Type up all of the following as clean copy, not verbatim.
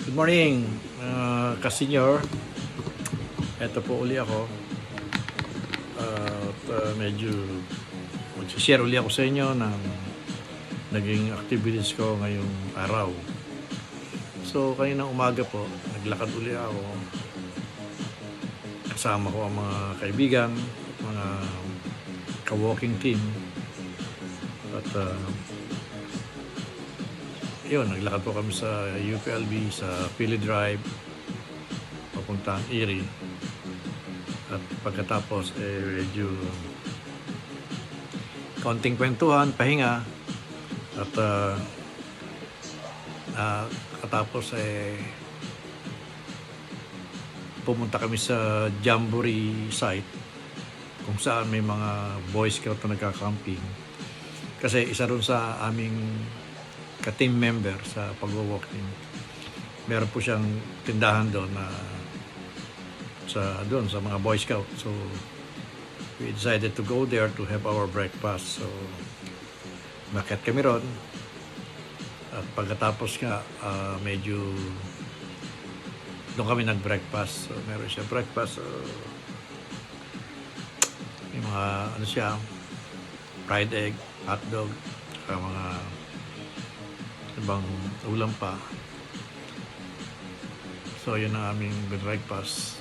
Good morning, ka-senior. Ito po uli ako. Medyo mag-share uli ako sa inyo ng naging activities ko ngayong araw. So, kaninang umaga po, naglakad uli ako. Kasama ko ang mga kaibigan, mga ka-walking team. At yun, naglakad po kami sa UPLB, sa Philly Drive, papuntang Erie. At pagkatapos, medyo konting kwentuhan, pahinga. At katapos, pumunta kami sa Jamboree site kung saan may mga Boy Scout na nagka-camping. Kasi isa rin sa aming ka-team member sa pag-walking. Meron po siyang tindahan doon na sa mga Boy Scout. So we decided to go there to have our breakfast. So bakit kami ron. At pagkatapos nga medyo doon kami nag-breakfast. So meron siya breakfast. May mga fried egg, hotdog, mga ibang ulam pa. So yun ang aming breakfast.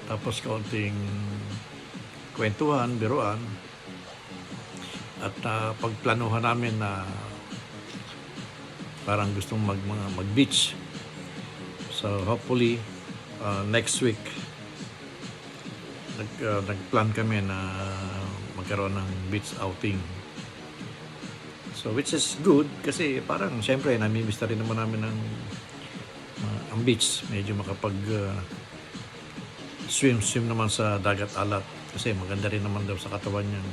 Tapos kaunting kwentuhan, biruan. At pagplanuhan namin na parang gustong mag-beach. So hopefully next week nagplan kami na magkaroon ng beach outing. So which is good kasi parang siyempre namimiss na rin naman namin ang beach. Medyo makapag swim naman sa dagat alat kasi maganda rin naman daw sa katawan yung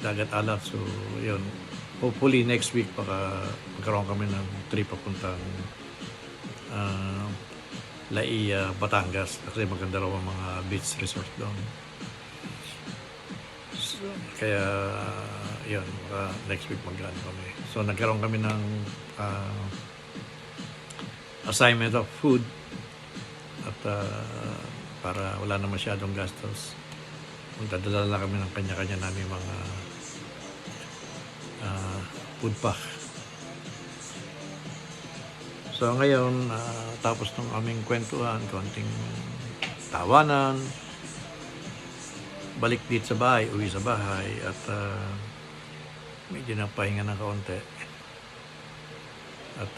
dagat alat. So yun, hopefully next week magkaroon kami ng trip papuntang Laia, Batangas kasi maganda raw ang mga beach resort doon. So, kaya yun, next week mag-ano kami. So nagkaroon kami ng assignment of food at para wala na masyadong gastos, magdadala kami ng kanya-kanya namin mga food pack. So ngayon, tapos ng aming kwentuhan, konting tawanan, balik dito sa bahay, uwi sa bahay, at medyo napahinga ng kaunti. At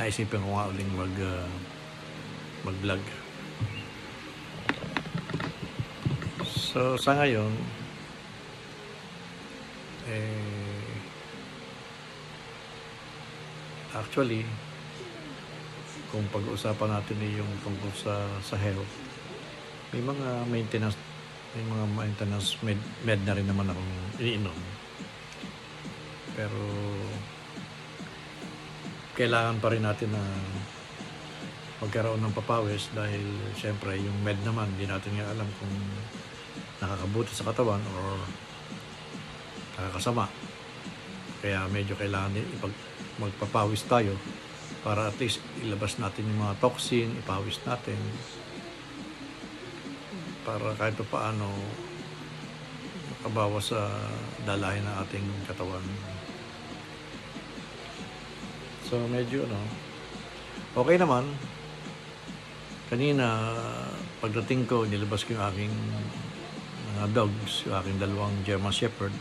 naisipin ko nga uling mag-vlog. So sa ngayon, actually, kung pag-uusapan natin yung tungkol sa health, may mga maintenance med na rin naman akong iniinom. Pero kailangan pa rin natin na magkaroon ng papawis dahil siyempre yung med naman hindi natin nga alam kung nakakabuti sa katawan or nakakasama. Kaya medyo kailangan din magpapawis tayo para at least ilabas natin yung mga toxin, ipawis natin para kahit pa paano makabawas sa dalahin ng ating katawan. So medyo okay naman. Kanina pagdating ko, nilabas ko yung aking mga dogs, yung aking dalawang German Shepherd.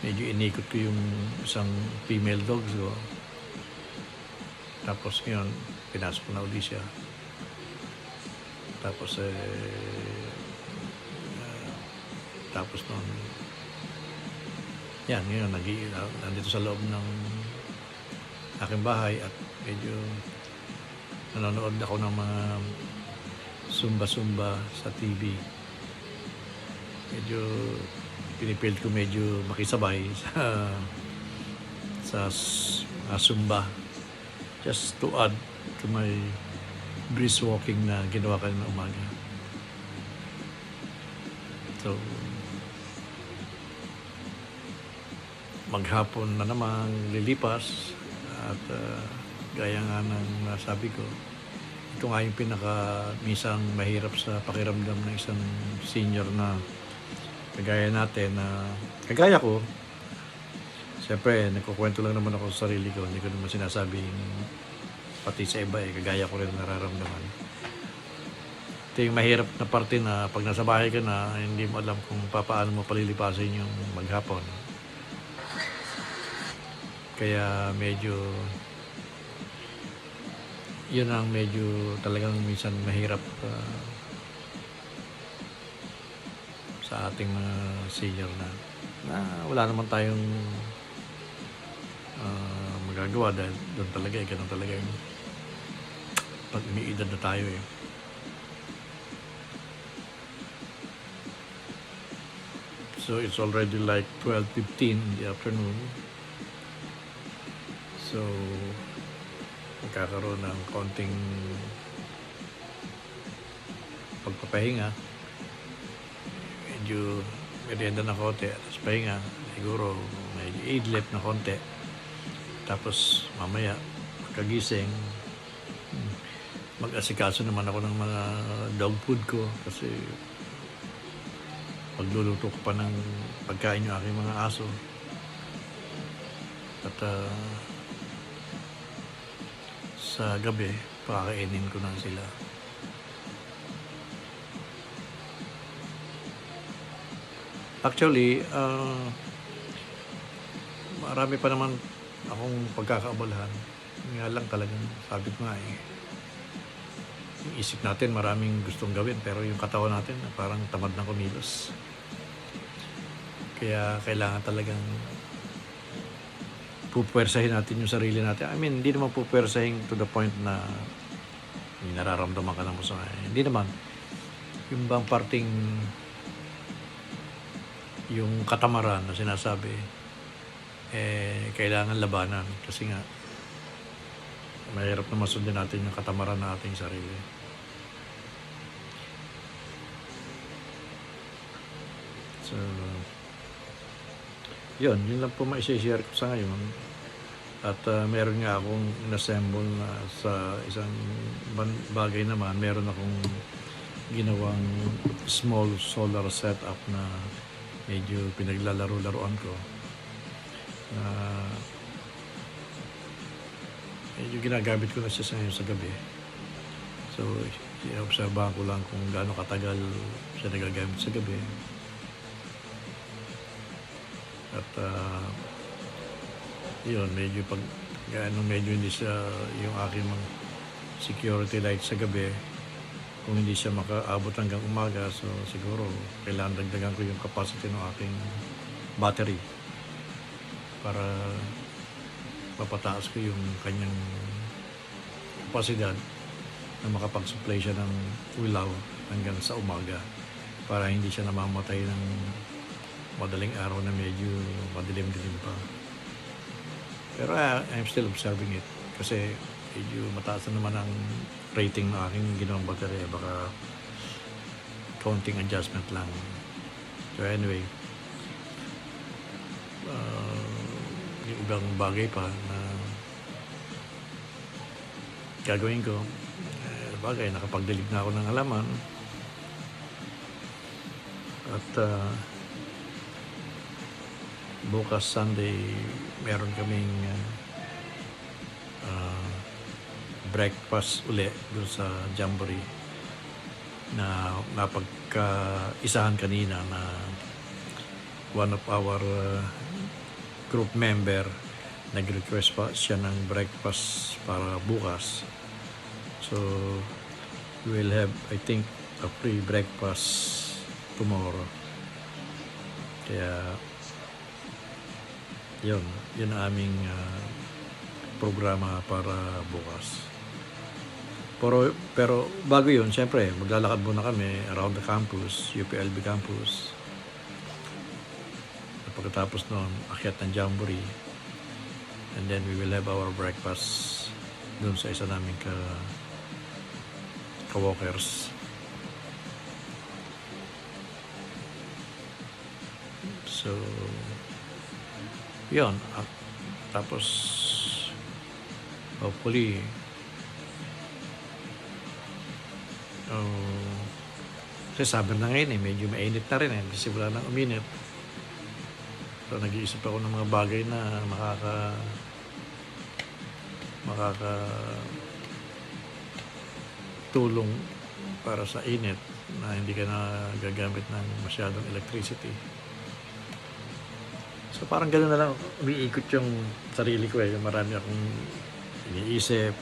Medyo inikot ko yung isang female dog ko. Tapos ngayon, pinasok ko na ulit siya. Tapos tapos nun, yan, yun, nandito sa loob ng aking bahay at medyo nanonood ako ng mga zumba sa TV. Medyo pinipilit ko medyo makisabay sa zumba just to add to my brisk walking na ginawa kanina umaga. So maghapon na naman lilipas at gaya nga ng nasabi ko, ito nga yung minsan mahirap sa pakiramdam ng isang senior na kagaya natin, na kagaya ko. Siyempre, nagkukwento lang naman ako sa sarili ko, hindi ko naman sinasabing pati sa iba kagaya ko rin nararamdaman. Ito yung mahirap na parte na pag nasa bahay ka na, hindi mo alam kung paano mo palilipasin yung maghapon. Kaya yun ang medyo talagang minsan mahirap sa ating mga senior na wala naman tayong magagawa dahil doon talaga ganun talaga yung pag umiidad na tayo So it's already like 12:15 in the afternoon. So magkakaroon ng konting pagpapahinga, medyo merienda na konti, tapos pahinga, siguro may idlip na konti, tapos mamaya pagkagising mag-asikaso naman ako ng mga dog food ko kasi pagluluto ko pa ng pagkain yung aking mga aso at sa gabi, pakakainin ko na sila. Actually, marami pa naman akong pagkakaabalahan. Nga lang talagang, sabi ko nga yung isip natin maraming gustong gawin, pero yung katawan natin parang tamad na kumilos. Kaya kailangan talagang pupwersahin natin yung sarili natin. I mean, hindi naman pupwersahin to the point na nararamdaman ka ng masama. Hindi naman. Yung bang parting yung katamaran na sinasabi, kailangan labanan. Kasi nga, mahirap na masundin natin yung katamaran na ating sarili. So, yun lang po maishare ko sa ngayon. At meron nga akong inassemble na sa isang bagay naman, meron akong ginawang small solar setup na medyo pinaglalaro-laruan ko. Medyo ginagamit ko na siya sa gabi. So, i-obserbahan ko lang kung gaano katagal siya nagagamit sa gabi. At yun, medyo medyo hindi siya yung aking mga security light sa gabi, kung hindi siya makaabot hanggang umaga, so siguro kailangan dagdagan ko yung capacity ng aking battery para mapataas ko yung kanyang kapasidad na makapag-supply siya ng ilaw hanggang sa umaga para hindi siya namamatay ng madaling araw na medyo madilim-dilim pa. Pero I'm still observing it kasi medyo mataas na naman ang rating ng aking ginawang baterya. Baka counting adjustment lang. So anyway, yung ibang bagay pa na gagawin ko, bagay, nakapagdilig na ako ng halaman at bukas Sunday meron kaming breakfast uli doon sa Jamboree na napagkaisahan kanina na one of our group member nag-request pa siya ng breakfast para bukas. So we will have, I think, a free breakfast tomorrow. Kaya yun ang aming programa para bukas. Pero bago yun, syempre maglalakad muna kami around the campus, UPLB campus. At pagkatapos noon, akyat ng Jamboree, and then we will have our breakfast dun sa isa naming ka-walkers. So yun, tapos hopefully, oh, kasi summer na ngayon medyo mainit na rin nagsisimula na uminit. So, nag-iisip ako ng mga bagay na makakatulong para sa init na hindi ka na gagamit ng masyadong electricity. So parang gano'n na lang umiikot yung sarili ko Marami akong iniisip,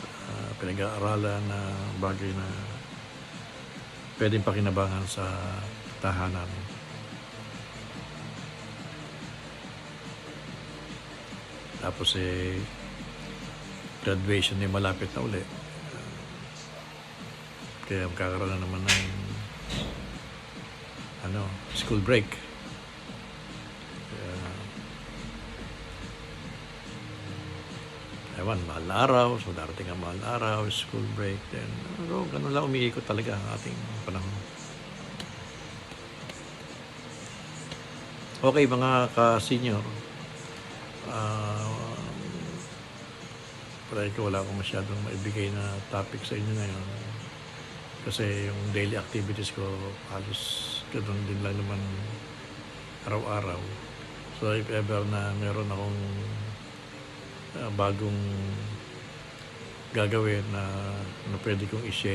pinag-aaralan na bagay na pwedeng pakinabangan sa tahanan. Tapos graduation malapit na uli. Kaya magkakaroon na naman ng school break. Ewan, mahal na araw. So, darating ang mahal na araw, school break. Then, ganun lang umiikot talaga ang ating panahon. Okay, mga ka-senior. Pray ko wala akong masyadong maibigay na topic sa inyo ngayon. Kasi yung daily activities ko, halos ganun din lang naman araw-araw. So, if ever na meron akong bagong gagawin na pwede kong i-share